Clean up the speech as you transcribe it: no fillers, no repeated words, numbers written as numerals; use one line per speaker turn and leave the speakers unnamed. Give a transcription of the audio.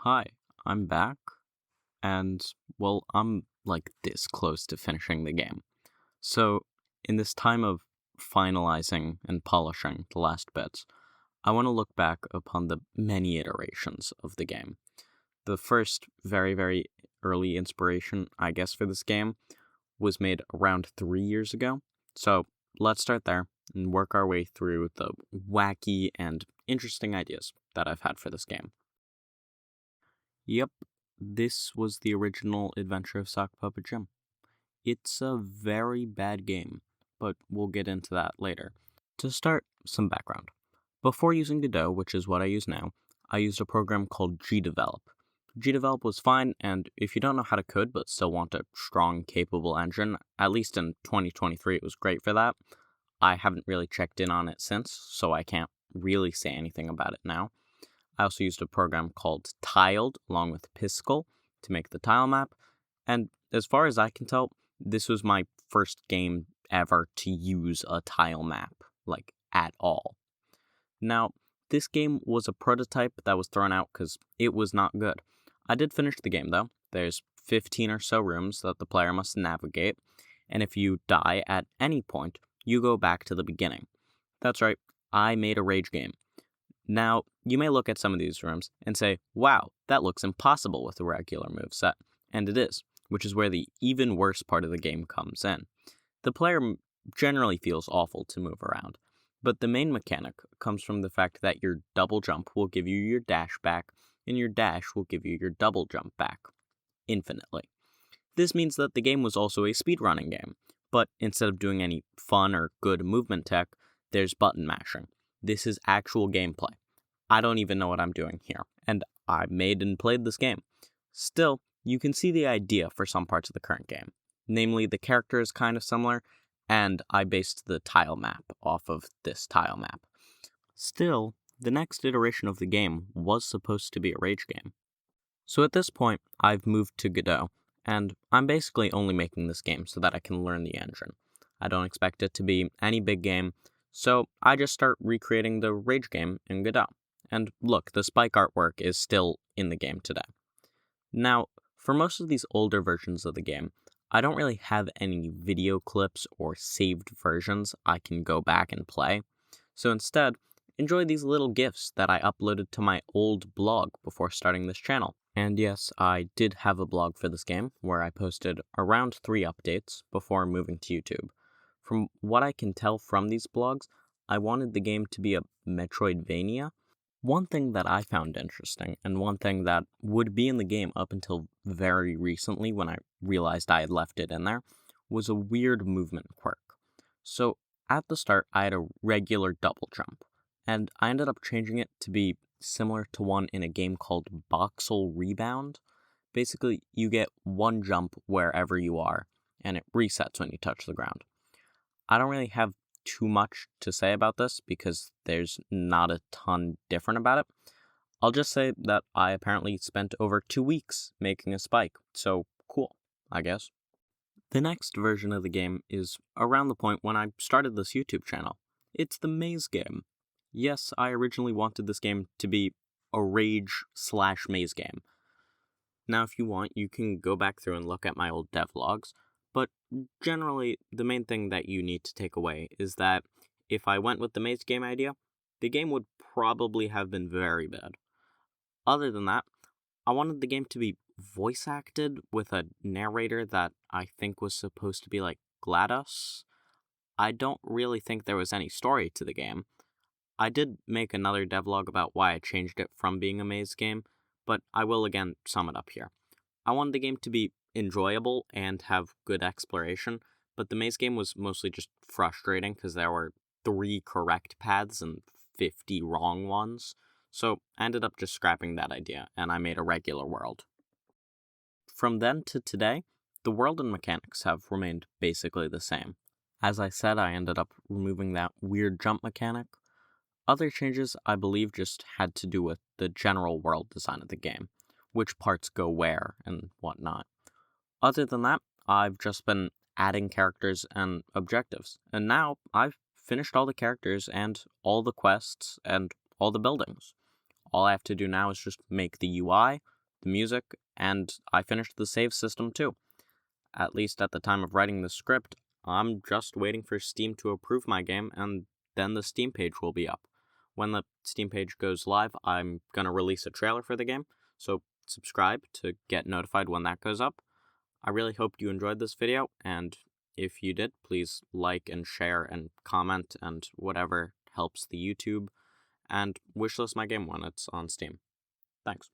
Hi, I'm back, and I'm like this close to finishing the game. So, in this time of finalizing and polishing the last bits, I want to look back upon the many iterations of the game. The first very, very early inspiration, I guess, for this game was made around 3 years ago. So, let's start there and work our way through the wacky and interesting ideas that I've had for this game. Yep, this was the original Adventure of Sock Puppet Jim. It's a very bad game, but we'll get into that later. To start, some background. Before using Godot, which is what I use now, I used a program called GDevelop. GDevelop was fine, and if you don't know how to code but still want a strong, capable engine, at least in 2023 it was great for that. I haven't really checked in on it since, so I can't really say anything about it now. I also used a program called Tiled along with Piskel to make the tile map, and as far as I can tell, this was my first game ever to use a tile map, like, at all. Now, this game was a prototype that was thrown out because it was not good. I did finish the game, though. There's 15 or so rooms that the player must navigate, and if you die at any point, you go back to the beginning. That's right, I made a rage game. Now, you may look at some of these rooms and say, wow, that looks impossible with a regular moveset. And it is, which is where the even worse part of the game comes in. The player generally feels awful to move around, but the main mechanic comes from the fact that your double jump will give you your dash back, and your dash will give you your double jump back, infinitely. This means that the game was also a speedrunning game, but instead of doing any fun or good movement tech, there's button mashing. This is actual gameplay. I don't even know what I'm doing here, and I made and played this game. Still, you can see the idea for some parts of the current game. Namely, the character is kind of similar, and I based the tile map off of this tile map. Still, the next iteration of the game was supposed to be a rage game. So at this point, I've moved to Godot, and I'm basically only making this game so that I can learn the engine. I don't expect it to be any big game, so I just start recreating the rage game in Godot. And look, the spike artwork is still in the game today. Now, for most of these older versions of the game, I don't really have any video clips or saved versions I can go back and play. So instead, enjoy these little GIFs that I uploaded to my old blog before starting this channel. And yes, I did have a blog for this game, where I posted around 3 updates before moving to YouTube. From what I can tell from these blogs, I wanted the game to be a Metroidvania. One thing that I found interesting, and one thing that would be in the game up until very recently when I realized I had left it in there, was a weird movement quirk. So, at the start, I had a regular double jump, and I ended up changing it to be similar to one in a game called Voxel Rebound. Basically, you get one jump wherever you are, and it resets when you touch the ground. I don't really have too much to say about this because there's not a ton different about it. I'll just say that I apparently spent over 2 weeks making a spike, so cool, I guess. The next version of the game is around the point when I started this YouTube channel. It's the maze game. Yes, I originally wanted this game to be a rage/maze game. Now, if you want, you can go back through and look at my old devlogs, but generally, the main thing that you need to take away is that if I went with the maze game idea, the game would probably have been very bad. Other than that, I wanted the game to be voice acted with a narrator that I think was supposed to be like GLaDOS. I don't really think there was any story to the game. I did make another devlog about why I changed it from being a maze game, but I will again sum it up here. I wanted the game to be enjoyable and have good exploration, but the maze game was mostly just frustrating because there were 3 correct paths and 50 wrong ones. So I ended up just scrapping that idea, and I made a regular world. From then to today, the world and mechanics have remained basically the same. As I said, I ended up removing that weird jump mechanic. Other changes, I believe, just had to do with the general world design of the game, which parts go where and whatnot. Other than that, I've just been adding characters and objectives, and now I've finished all the characters and all the quests and all the buildings. All I have to do now is just make the UI, the music, and I finished the save system too. At least at the time of writing the script, I'm just waiting for Steam to approve my game, and then the Steam page will be up. When the Steam page goes live, I'm gonna release a trailer for the game, so subscribe to get notified when that goes up. I really hope you enjoyed this video, and if you did, please like and share and comment and whatever helps the YouTube, and wishlist my game when it's on Steam. Thanks.